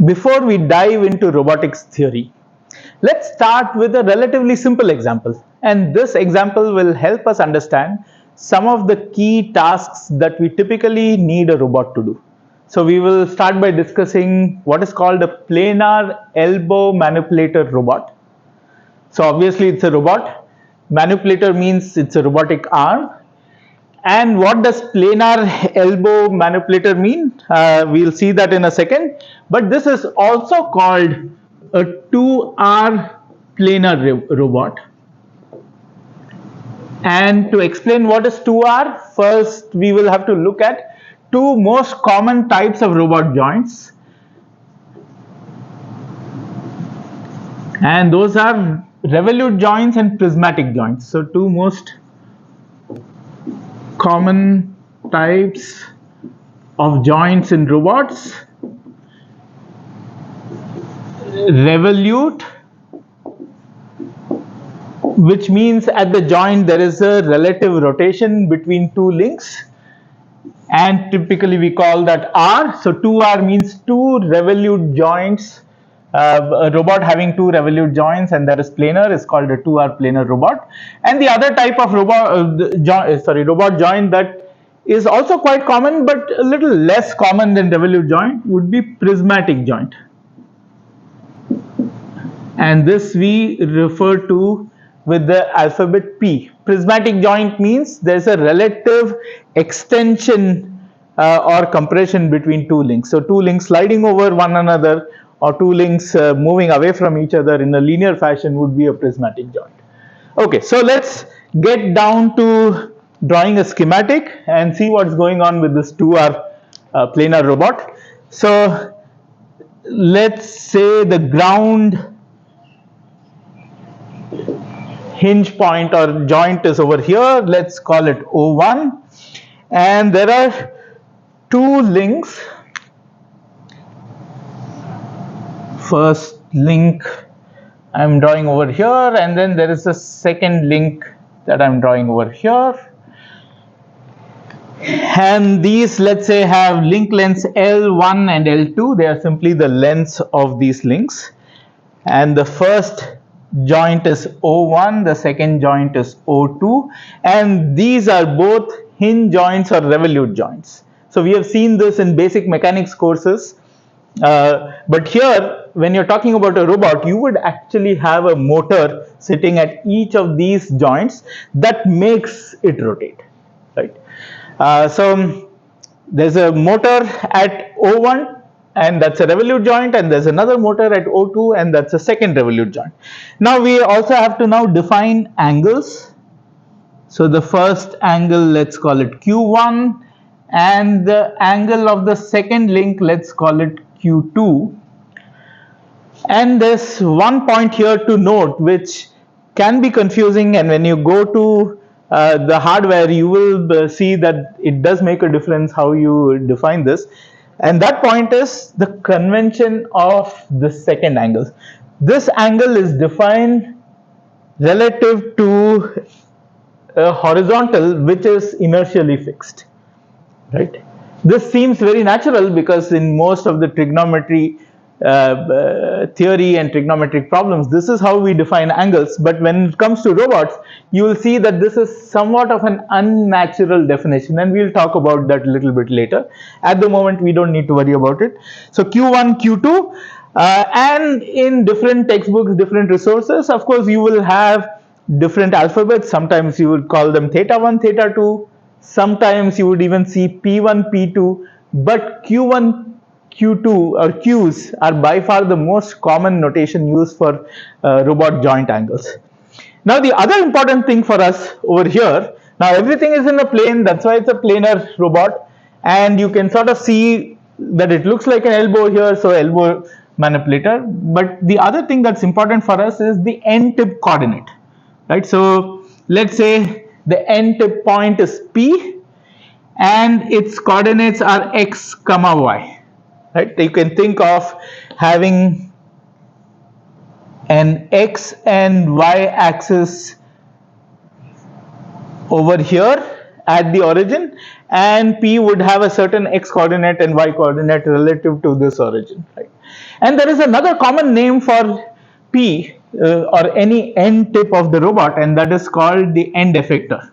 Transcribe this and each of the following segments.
Before we dive into robotics theory, let's start with a relatively simple example. And this example will help us understand some of the key tasks that we typically need a robot to do. So we will start by discussing what is called a planar elbow manipulator robot. So obviously it's a robot. Manipulator means it's a robotic arm. And what does planar elbow manipulator mean? We'll see that in a second. But this is also called a 2R planar robot. And to explain what is 2R, first we will have to look at two most common types of robot joints. And those are revolute joints and prismatic joints. So two most common types of joints in robots: revolute, which means at the joint there is a relative rotation between two links, and typically we call that R. So 2R means two revolute joints. A robot having two revolute joints, and that is planar, is called a 2R planar robot. And the other type of robot joint that is also quite common but a little less common than revolute joint would be prismatic joint. And this we refer to with the alphabet P. Prismatic joint means there's a relative extension or compression between two links. So two links sliding over one another, or two links moving away from each other in a linear fashion would be a prismatic joint. Okay, so let's get down to drawing a schematic and see what's going on with this 2R planar robot. So let's say the ground hinge point or joint is over here. Let's call it O1, and there are two links. First link I'm drawing over here, and then there is a second link that I'm drawing over here. And these, let's say, have link lengths L1 and L2. They are simply the lengths of these links. And the first joint is O1, the second joint is O2, and these are both hinge joints or revolute joints. So we have seen this in basic mechanics courses. But here, when you're talking about a robot, you would actually have a motor sitting at each of these joints that makes it rotate, right? So there's a motor at O1, and that's a revolute joint, and there's another motor at O2, and that's a second revolute joint. Now we also have to now define angles. So the first angle, let's call it Q1, and the angle of the second link, let's call it Q2. And there's one point here to note which can be confusing, and when you go to the hardware, you will see that it does make a difference how you define this. And that point is the convention of the second angle. This angle is defined relative to a horizontal which is inertially fixed, right? This seems very natural because in most of the trigonometry theory and trigonometric problems, this is how we define angles. But when it comes to robots, you will see that this is somewhat of an unnatural definition, and we'll talk about that a little bit later. At the moment, we don't need to worry about it. So Q1, Q2, and in different textbooks, different resources, of course, you will have different alphabets. Sometimes you would call them theta 1, theta 2. Sometimes you would even see P1, P2, but Q1, Q2 or Qs are by far the most common notation used for robot joint angles. Now the other important thing for us over here, now everything is in a plane, that's why it's a planar robot, and you can sort of see that it looks like an elbow here, so elbow manipulator. But the other thing that's important for us is the end tip coordinate, right? So let's say the end tip point is P and its coordinates are x comma y, right? You can think of having an x and y axis over here at the origin, and P would have a certain x coordinate and y coordinate relative to this origin, right? And there is another common name for P or any end tip of the robot, and that is called the end effector.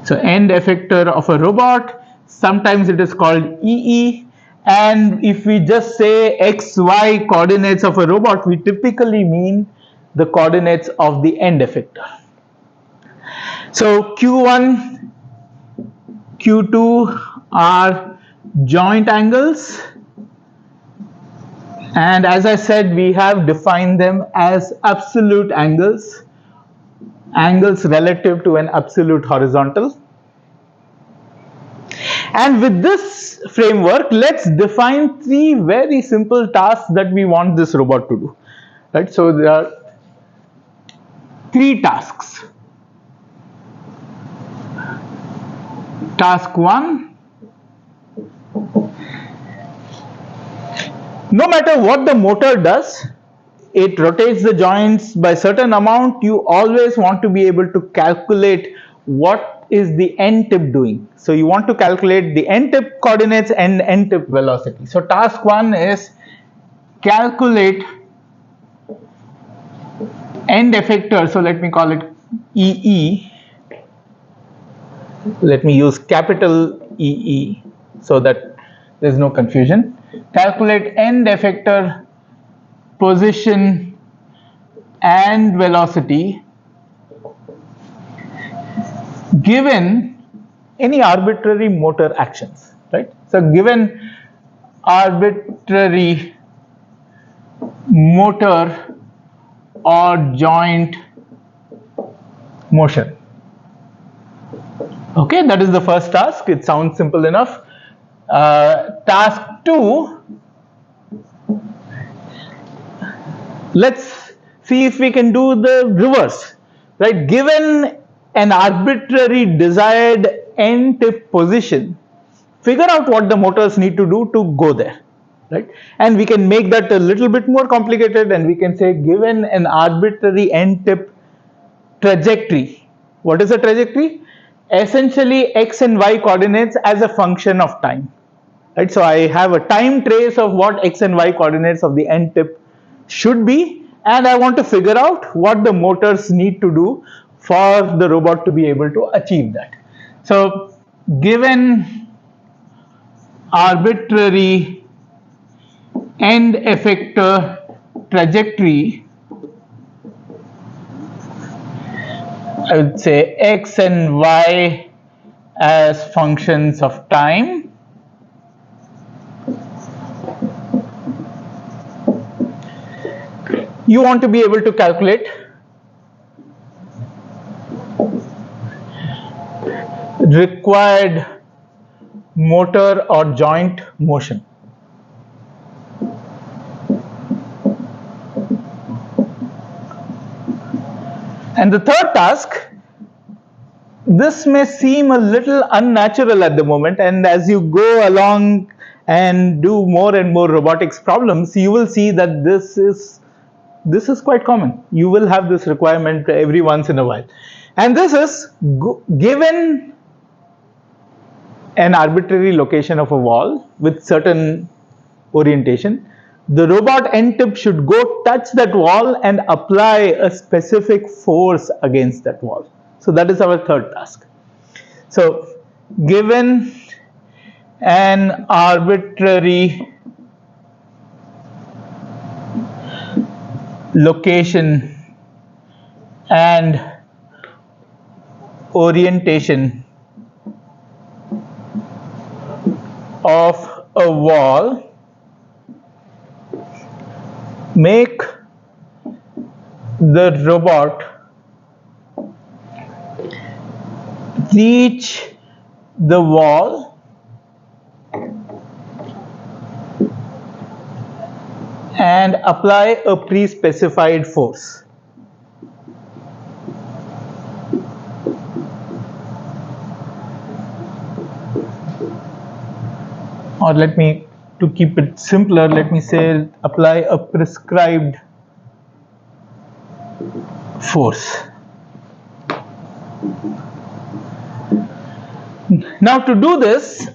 So end effector of a robot, sometimes it is called EE, and if we just say XY coordinates of a robot, we typically mean the coordinates of the end effector. So Q1, Q2 are joint angles, and as I said, we have defined them as absolute angles, angles relative to an absolute horizontal. And with this framework, let's define three very simple tasks that we want this robot to do, right? So there are three tasks. Task 1, no matter what the motor does, it rotates the joints by a certain amount. You always want to be able to calculate what is the end tip doing. So you want to calculate the end tip coordinates and end tip velocity. So task 1 is calculate end effector. So let me call it EE. Let me use capital EE so that there is no confusion. Calculate end effector position and velocity given any arbitrary motor actions, right? So given arbitrary motor or joint motion. Okay, that is the first task. It sounds simple enough. Task 2, let's see if we can do the reverse, right? Given an arbitrary desired end tip position, figure out what the motors need to do to go there, right? And we can make that a little bit more complicated, and we can say given an arbitrary end tip trajectory. What is a trajectory? Essentially x and y coordinates as a function of time, right? So I have a time trace of what x and y coordinates of the end tip should be, and I want to figure out what the motors need to do for the robot to be able to achieve that. So given arbitrary end effector trajectory, I would say x and y as functions of time. You want to be able to calculate required motor or joint motion. And the third task, this may seem a little unnatural at the moment, and as you go along and do more and more robotics problems, you will see that this is quite common. You will have this requirement every once in a while. And this is given an arbitrary location of a wall with certain orientation, the robot end tip should go touch that wall and apply a specific force against that wall. So that is our third task. So given an arbitrary location and orientation of a wall, make the robot reach the wall and apply a pre-specified force. Or to keep it simpler, let me say apply a prescribed force. Now to do this,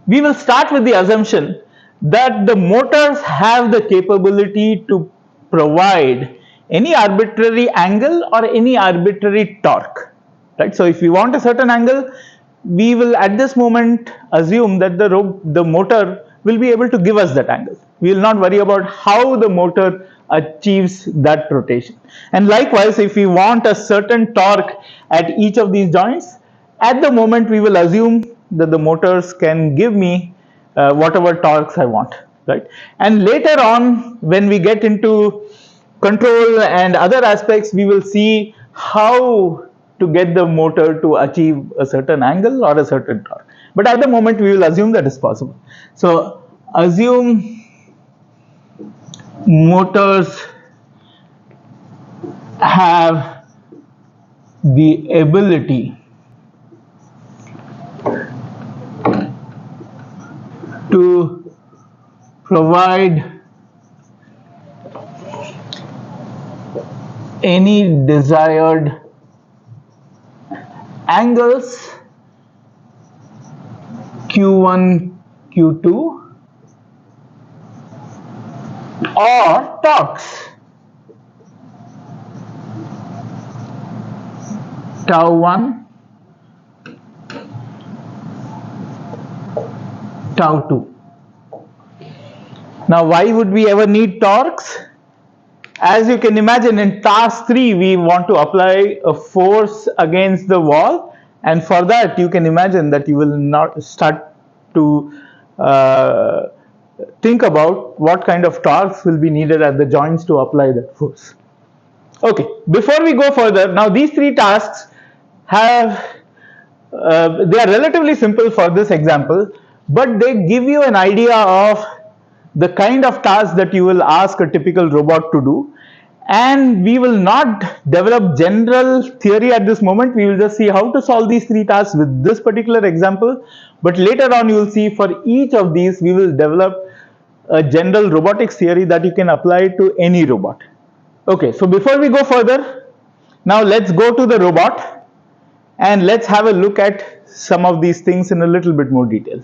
we will start with the assumption that the motors have the capability to provide any arbitrary angle or any arbitrary torque, right? So if we want a certain angle, we will at this moment assume that the motor will be able to give us that angle. We will not worry about how the motor achieves that rotation. And likewise, if we want a certain torque at each of these joints, at the moment we will assume that the motors can give me whatever torques I want, right? And later on, when we get into control and other aspects, we will see how to get the motor to achieve a certain angle or a certain torque. But at the moment, we will assume that is possible. So assume motors have the ability to provide any desired angles Q1, Q2 or torques tau 1, tau 2. Now why would we ever need torques? As you can imagine, in task 3 we want to apply a force against the wall, and for that you can imagine that you will not start to think about what kind of torques will be needed at the joints to apply that force. Okay, before we go further, now these 3 tasks have they are relatively simple for this example, but they give you an idea of the kind of tasks that you will ask a typical robot to do. And we will not develop general theory at this moment. We will just see how to solve these 3 tasks with this particular example. But later on, you will see for each of these, we will develop a general robotics theory that you can apply to any robot. Okay, so before we go further, now let's go to the robot and let's have a look at some of these things in a little bit more detail.